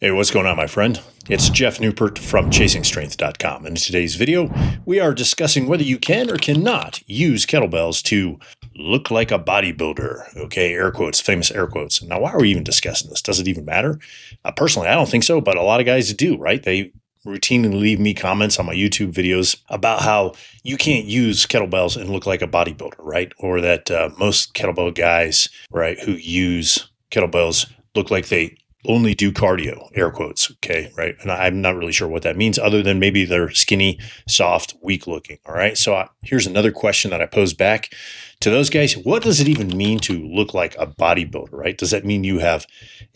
Hey, what's going on, my friend? It's Jeff Newport from ChasingStrength.com. And in today's video, we are discussing whether you can or cannot use kettlebells to look like a bodybuilder. Okay, air quotes, famous air quotes. Now, why are we even discussing this? Does it even matter? Personally, I don't think so, but a lot of guys do, right? They routinely leave me comments on my YouTube videos about how you can't use kettlebells and look like a bodybuilder, right? Or that most kettlebell guys, right, who use kettlebells look like they only do cardio, air quotes, okay, right? And I'm not really sure what that means other than maybe they're skinny, soft, weak looking, all right? So here's another question that I pose back to those guys. What does it even mean to look like a bodybuilder, right? Does that mean you have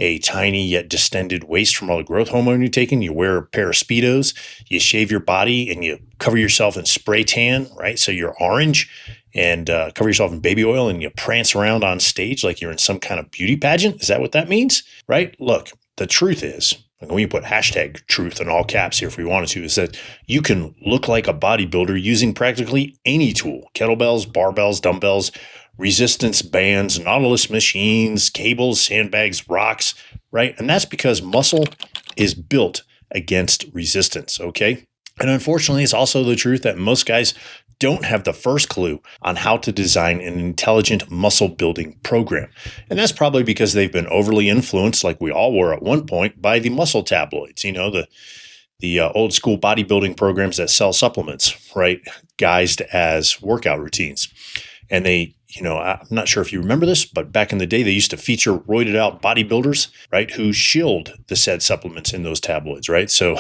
a tiny yet distended waist from all the growth hormone you're taking? You wear a pair of Speedos, you shave your body, and you cover yourself in spray tan, right? So you're orange, and cover yourself in baby oil, and you prance around on stage like you're in some kind of beauty pageant. Is that what that means? Right? Look, the truth is, and we put hashtag truth in all caps here if we wanted to, is that you can look like a bodybuilder using practically any tool: kettlebells, barbells, dumbbells, resistance bands, Nautilus machines, cables, sandbags, rocks, right? And that's because muscle is built against resistance, okay? And unfortunately, it's also the truth that most guys don't have the first clue on how to design an intelligent muscle building program. And that's probably because they've been overly influenced, like we all were at one point, by the muscle tabloids, you know, the old school bodybuilding programs that sell supplements, right, guised as workout routines. And they, you know, I'm not sure if you remember this, but back in the day, they used to feature roided out bodybuilders, right, who shilled the said supplements in those tabloids, right? So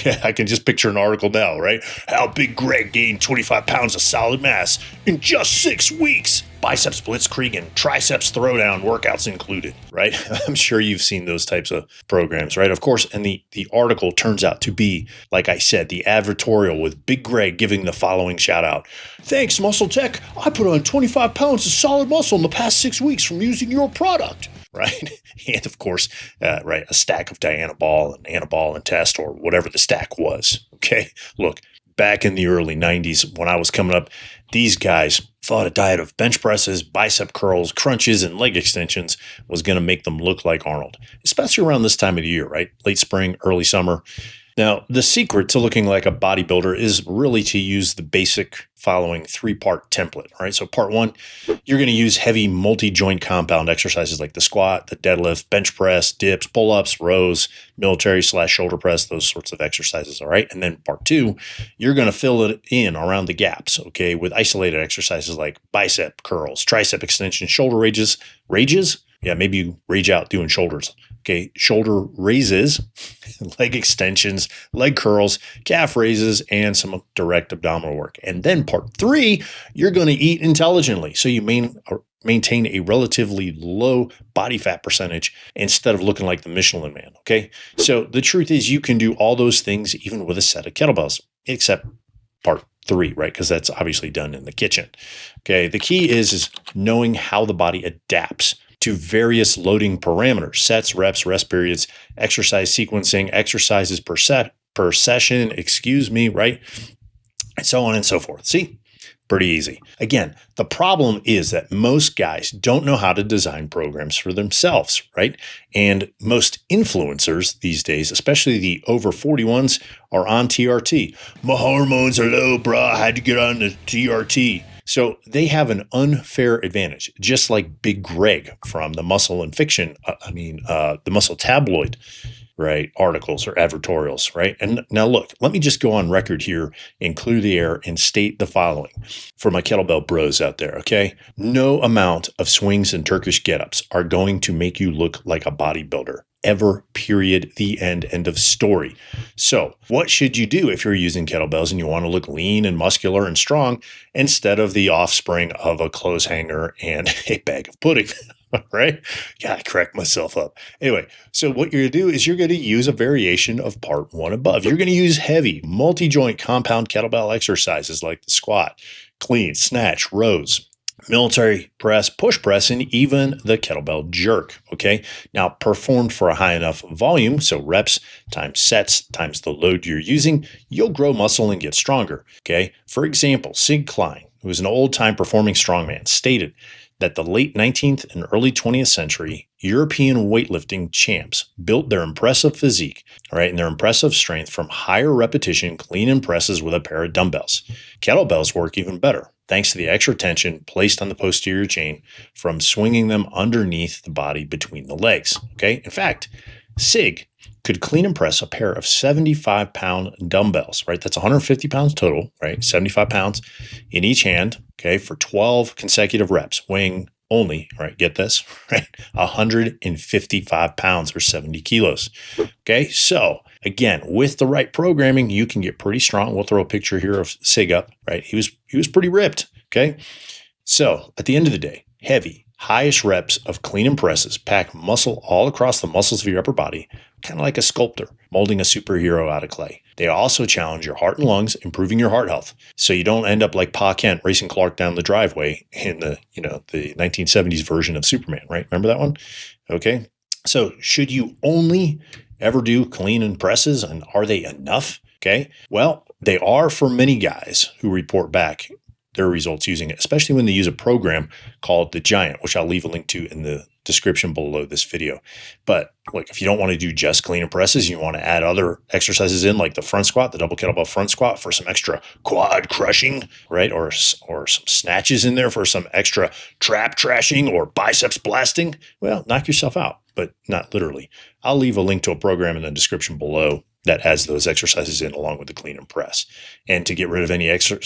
yeah, I can just picture an article now, right? How Big Greg gained 25 pounds of solid mass in just 6 weeks. Biceps blitzkrieg and triceps throwdown workouts included, right? I'm sure you've seen those types of programs, right? Of course, and the article turns out to be, like I said, the advertorial with Big Greg giving the following shout out. Thanks, Muscle Tech. I put on 25 pounds of solid muscle in the past 6 weeks from using your product, right? And of course, right, a stack of Dianabol and Test, or whatever the stack was, okay? Look, back in the early 90s when I was coming up, these guys thought a diet of bench presses, bicep curls, crunches, and leg extensions was going to make them look like Arnold, especially around this time of the year, right? Late spring, early summer. Now, the secret to looking like a bodybuilder is really to use the basic following 3-part template. All right. So part 1, you're going to use heavy multi-joint compound exercises like the squat, the deadlift, bench press, dips, pull-ups, rows, military/shoulder press, those sorts of exercises. All right. And then part 2, you're going to fill it in around the gaps, okay, with isolated exercises like bicep curls, tricep extensions, shoulder rages. Yeah, maybe you rage out doing shoulders. Okay, shoulder raises, leg extensions, leg curls, calf raises, and some direct abdominal work. And then part 3, you're going to eat intelligently. So you maintain a relatively low body fat percentage instead of looking like the Michelin Man. Okay, so the truth is you can do all those things even with a set of kettlebells, except part 3, right? Because that's obviously done in the kitchen. Okay, the key is knowing how the body adapts to various loading parameters: sets, reps, rest periods, exercise sequencing, exercises per session, right? And so on and so forth. See? Pretty easy. Again, the problem is that most guys don't know how to design programs for themselves, right? And most influencers these days, especially the over 40 ones, are on TRT. My hormones are low, brah. I had to get on the TRT. So they have an unfair advantage, just like Big Greg from the Muscle and Fiction, the Muscle Tabloid, right, articles or advertorials, right? And now look, let me just go on record here and clear the air and state the following for my kettlebell bros out there, okay? No amount of swings and Turkish get-ups are going to make you look like a bodybuilder. Ever, period, the end of story. So what should you do if you're using kettlebells and you want to look lean and muscular and strong instead of the offspring of a clothes hanger and a bag of pudding? Right? Yeah, I cracked myself up. Anyway, so what you're going to do is you're going to use a variation of part 1 above. You're going to use heavy multi-joint compound kettlebell exercises like the squat, clean, snatch, rows, military press, push press, and even the kettlebell jerk, okay? Now, performed for a high enough volume, so reps times sets times the load you're using, you'll grow muscle and get stronger, okay? For example, Sig Klein, who is an old-time performing strongman, stated that the late 19th and early 20th century European weightlifting champs built their impressive physique, all right, and their impressive strength from higher repetition clean and presses with a pair of dumbbells. Kettlebells work even better, thanks to the extra tension placed on the posterior chain from swinging them underneath the body between the legs. Okay, in fact, SIG could clean and press a pair of 75-pound dumbbells, right? That's 150 pounds total, right? 75 pounds in each hand, okay, for 12 consecutive reps, weighing only, right, get this, right, 155 pounds or 70 kilos. Okay, so again, with the right programming, you can get pretty strong. We'll throw a picture here of Sig up, right? He was pretty ripped, okay? So at the end of the day, heavy, highest reps of clean and presses pack muscle all across the muscles of your upper body, kind of like a sculptor molding a superhero out of clay. They also challenge your heart and lungs, improving your heart health, so you don't end up like Pa Kent racing Clark down the driveway in the 1970s version of Superman, right? Remember that one? Okay. So should you only ever do clean and presses, and are they enough? Okay. Well, they are for many guys who report back their results using it, especially when they use a program called the Giant, which I'll leave a link to in the description below this video. But like, if you don't want to do just clean and presses, you want to add other exercises in, like the front squat, the double kettlebell front squat for some extra quad crushing, right? Or some snatches in there for some extra trap trashing or biceps blasting. Well, knock yourself out, but not literally. I'll leave a link to a program in the description below that has those exercises in along with the clean and press. And to get rid of any extra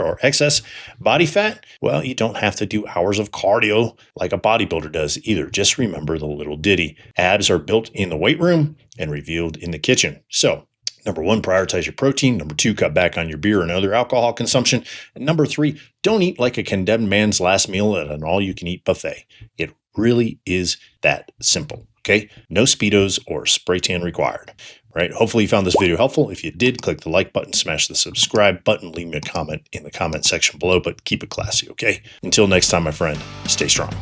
or excess body fat, well, you don't have to do hours of cardio like a bodybuilder does either. Just remember the little ditty. Abs are built in the weight room and revealed in the kitchen. So, number 1, prioritize your protein. Number 2, cut back on your beer and other alcohol consumption. And number 3, don't eat like a condemned man's last meal at an all-you-can-eat buffet. It really is that simple. Okay, no Speedos or spray tan required, right? Hopefully you found this video helpful. If you did, click the like button, smash the subscribe button, leave me a comment in the comment section below, but keep it classy, okay? Until next time, my friend, stay strong.